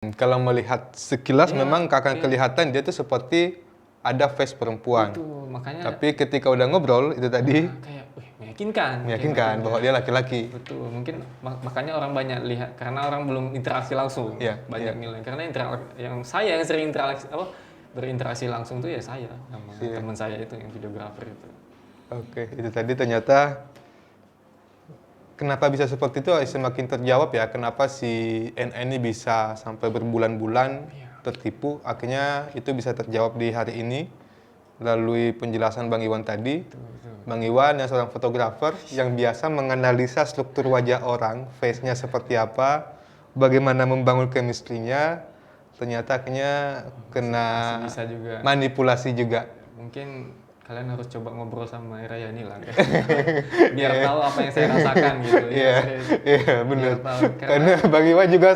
Kalau melihat sekilas Iya, memang akan iya. kelihatan dia tuh seperti ada face perempuan. Itu makanya Tapi ketika udah ngobrol itu tadi kayak meyakinkan, meyakinkan bahwa dia laki-laki. Betul, mungkin makanya orang banyak lihat karena orang belum interaksi langsung. Iya, Banyak iya. nilai karena yang saya yang sering berinteraksi langsung tuh ya saya sama Iya. teman saya itu yang videografer itu. Oke, itu tadi ternyata kenapa bisa seperti itu semakin terjawab ya, kenapa si NA ini bisa sampai berbulan-bulan tertipu, akhirnya itu bisa terjawab di hari ini melalui penjelasan Bang Iwan tadi. Bang Iwan yang seorang fotografer yang biasa menganalisa struktur wajah orang, face-nya seperti apa, bagaimana membangun chemistry-nya, ternyata akhirnya kena Bisa juga. manipulasi juga. Mungkin kalian harus coba ngobrol sama Rayani lah ya. Biar tahu apa yang saya rasakan gitu. Iya, iya benar. Biar tahu. Karena Bang Iwan juga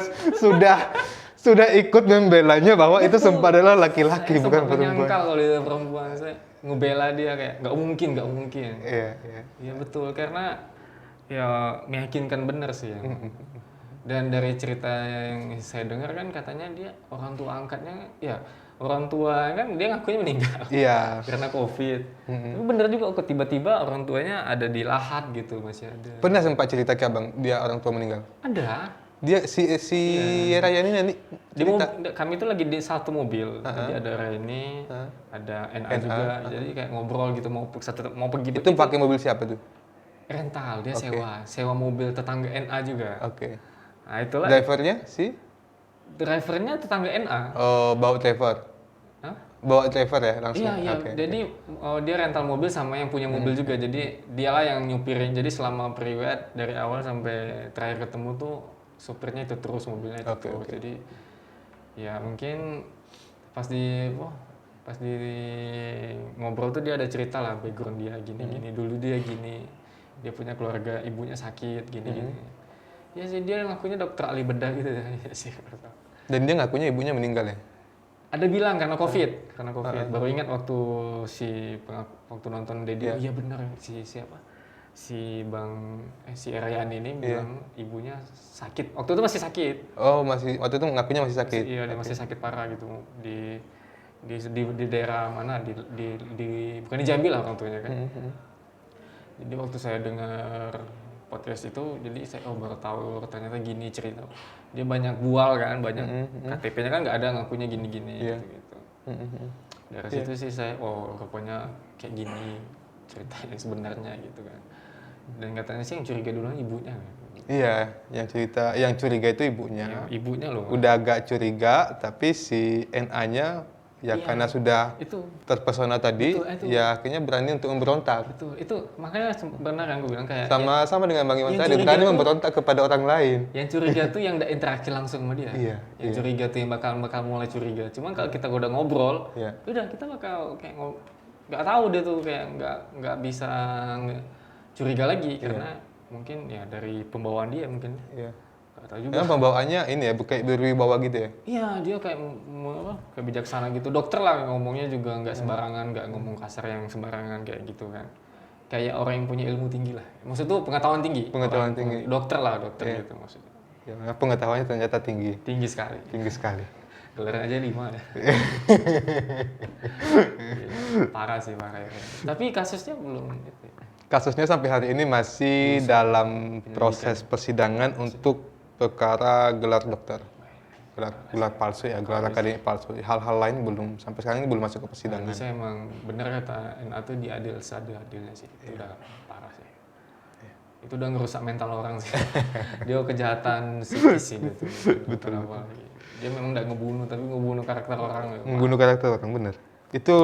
sudah ikut membelanya bahwa itu sempat adalah laki-laki bukan perempuan. Menyangkal kalau dia perempuan, saya ngebela dia kayak nggak mungkin. Iya, iya. Iya betul karena ya meyakinkan bener sih ya. Dan dari cerita yang saya dengar kan katanya dia orang tua angkatnya ya orang tua kan dia ngakunya meninggal Iya. karena COVID. Tapi bener juga kok tiba-tiba orang tuanya ada di Lahat gitu masih ada. Pernah sempat cerita ke Abang dia orang tua meninggal? Ada. Dia si Raya ini nanti Kami itu lagi di satu mobil. Jadi ada Reni, ada NA juga. Jadi kayak ngobrol gitu mau pergi. itu pakai mobil siapa tuh? Rental dia sewa mobil tetangga NA juga. Oke. Nah itulah Drivernya si? drivernya tetangga NA. Oh, bawa driver. Hah? Bawa driver ya langsung. Iya. Oke, Jadi dia rental mobil sama yang punya mobil juga. Jadi dialah yang nyupirin. Jadi selama periwet dari awal sampai terakhir ketemu tuh supirnya itu terus mobilnya itu terus. Jadi ya mungkin pas di ngobrol tuh dia ada cerita lah background dia gini. Dulu dia gini. Dia punya keluarga, ibunya sakit gini. Ya sih dia ngakunya dokter ahli bedah gitu ya sih. Dan dia ngakunya ibunya meninggal ya? Ada bilang karena COVID. Baru ingat waktu waktu nonton Dedi, iya benar siapa? Si Ryan ini bilang ibunya sakit. Waktu itu masih sakit. Oh, waktu itu ngakunya masih sakit. Iya, dia masih sakit parah gitu di daerah mana bukan di Jambi lah orang tuanya kan. Jadi waktu saya dengar podcast itu, jadi saya baru tahu ternyata gini cerita. Dia banyak bual kan, banyak KTP-nya kan nggak ada ngakunya gini-gini gitu. Dari situ sih saya rupanya kayak gini ceritanya sebenarnya gitu kan. Dan katanya sih yang curiga duluan ibunya. Iya, yang curiga itu ibunya. Ya, ibunya loh. Udah agak curiga, tapi si NA-nya ya karena sudah terpesona tadi, ya akhirnya berani untuk memberontak. Itu makanya benar yang gue bilang kayak sama dengan Bang Iwan tadi, berani memberontak kepada orang lain. Yang curiga tuh yang nggak interaksi langsung sama dia. Iya. Yang curiga tuh yang bakal mulai curiga. Cuman kalau kita udah ngobrol, udah kita bakal kayak nggak tahu dia tuh kayak nggak bisa curiga lagi karena mungkin ya dari pembawaan dia mungkin. Iya. Nggak tahu juga. Karena pembawaannya ini ya kayak berwibawa gitu ya. Iya, dia kayak kayak bijaksana gitu. Dokter lah ngomongnya juga nggak sembarangan, nggak ngomong kasar yang sembarangan kayak gitu kan. Kayak orang yang punya ilmu tinggi lah. Maksud tuh pengetahuan tinggi. Tinggi. Dokter gitu maksudnya. Ya, pengetahuannya ternyata tinggi. Tinggi sekali. Gelarnya aja 5 ya. Parah sih. Tapi kasusnya belum gitu. Kasusnya sampai hari ini masih dalam proses persidangan untuk perkara gelar dokter. Gelar palsu ya, gelar akademik palsu. Hal-hal lain belum, sampai sekarang ini belum masuk ke persidangan. Saya emang benar kata NA tuh diadil seadil-adilnya sih. Itu udah parah sih. Itu udah ngerusak mental orang sih. Dia kejahatan psikis sih gitu. Betul. Dia memang nggak ngebunuh, tapi ngebunuh karakter orang. Membunuh karakter orang, bener. Itu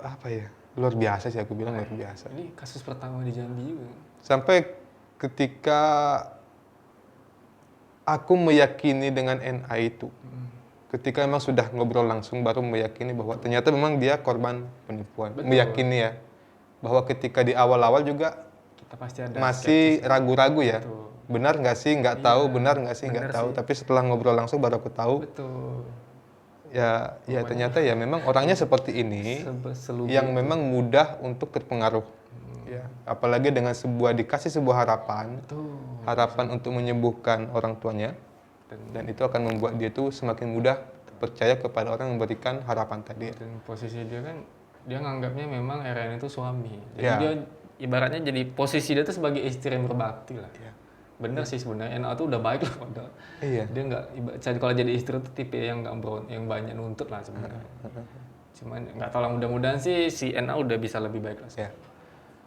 apa ya? Luar biasa sih aku bilang, luar biasa. Ini kasus pertama di Jambi juga. Sampai ketika aku meyakini dengan NA itu, ketika memang sudah ngobrol langsung baru meyakini bahwa ternyata memang dia korban penipuan. Betul. Meyakini ya, bahwa ketika di awal-awal juga kita pasti ada masih ragu-ragu ya. Betul. Benar nggak sih, nggak tahu, benar nggak sih, nggak tahu. Tapi setelah ngobrol langsung baru aku tahu. Betul. Ya ternyata ya memang orangnya seperti ini, yang memang mudah untuk terpengaruh. Ya, apalagi dengan dikasih sebuah harapan, harapan untuk menyembuhkan orang tuanya. Dan itu akan membuat dia tuh semakin mudah percaya kepada orang yang memberikan harapan tadi. Dan posisi dia kan, dia nganggapnya memang Ryan itu suami. Jadi Ya. dia ibaratnya jadi posisi dia tuh sebagai istri yang berbakti lah. Ya. Bener sih sebenarnya, NA tuh udah baik lah padahal. Iya. Dia nggak, kalau jadi istri tuh tipe yang nggak yang banyak nuntut lah sebenarnya. Cuman nggak tahu lah, mudah-mudahan sih si NA udah bisa lebih baik lah. Ya.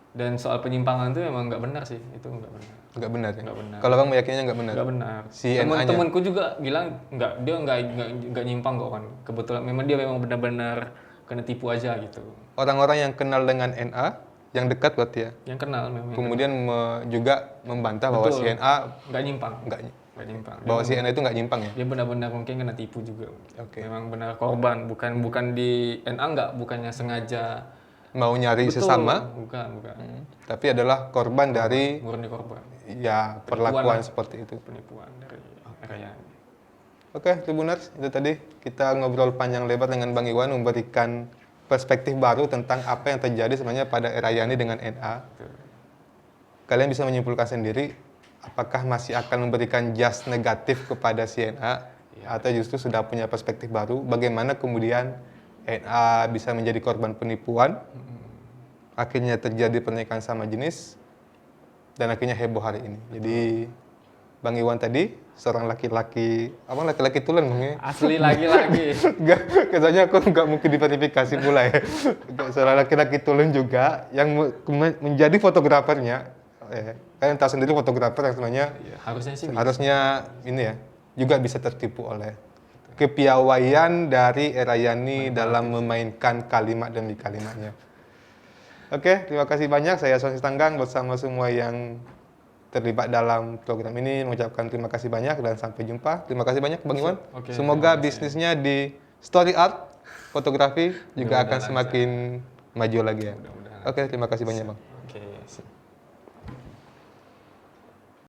Dan soal penyimpangan tuh emang nggak benar sih, itu nggak benar. Nggak benar ya? Nggak benar. Kalau bang meyakinnya nggak benar? Nggak benar. Si NA-nya? Temen-temenku juga bilang dia nggak nyimpang kok kan. Kebetulan memang dia memang benar-benar kena tipu aja gitu. Orang-orang yang kenal dengan NA, yang dekat berarti ya? Yang kenal memang. Kemudian juga membantah bahwa Betul. si NA Nggak nyimpang. nggak Nyimpang. bahwa si NA itu nggak nyimpang ya? Dia benar-benar mungkin kena tipu juga. Oke. Memang benar korban, bukan di NA bukannya sengaja. Mau nyari Betul, sesama, bukan. tapi adalah korban dari Murni korban. ya Penipuan perlakuan lah. seperti itu. Penipuan dari Ryan. Oke, Tribuners, itu tadi kita ngobrol panjang lebar dengan Bang Iwan memberikan perspektif baru tentang apa yang terjadi sebenarnya pada Rayani dengan NA. Betul. Kalian bisa menyimpulkan sendiri apakah masih akan memberikan jas negatif kepada si NA atau justru sudah punya perspektif baru bagaimana kemudian NA bisa menjadi korban penipuan, akhirnya terjadi pernikahan sama jenis, dan akhirnya heboh hari ini. Jadi Bang Iwan tadi seorang laki-laki, apa laki-laki tulen Bang ya? Asli lagi-lagi. Enggak, katanya aku nggak mungkin diverifikasi pula ya. Seorang laki-laki tulen juga yang menjadi fotografernya. Kalian tahu sendiri fotografer yang sebenarnya Iya, harusnya sih. harusnya ini ya juga bisa tertipu oleh kepiawaian dari Rayani dalam memainkan kalimat demi kalimatnya. Oke, terima kasih banyak. Saya Sonsi Tanggang bersama semua yang terlibat dalam program ini mengucapkan terima kasih banyak dan sampai jumpa. Terima kasih banyak Bang Iwan. Oke, Semoga terima kasih. bisnisnya di story art, fotografi juga Mudah-mudahan akan semakin maju lagi ya. Mudah-mudahan. Oke, terima kasih banyak Bang. Oke, sip.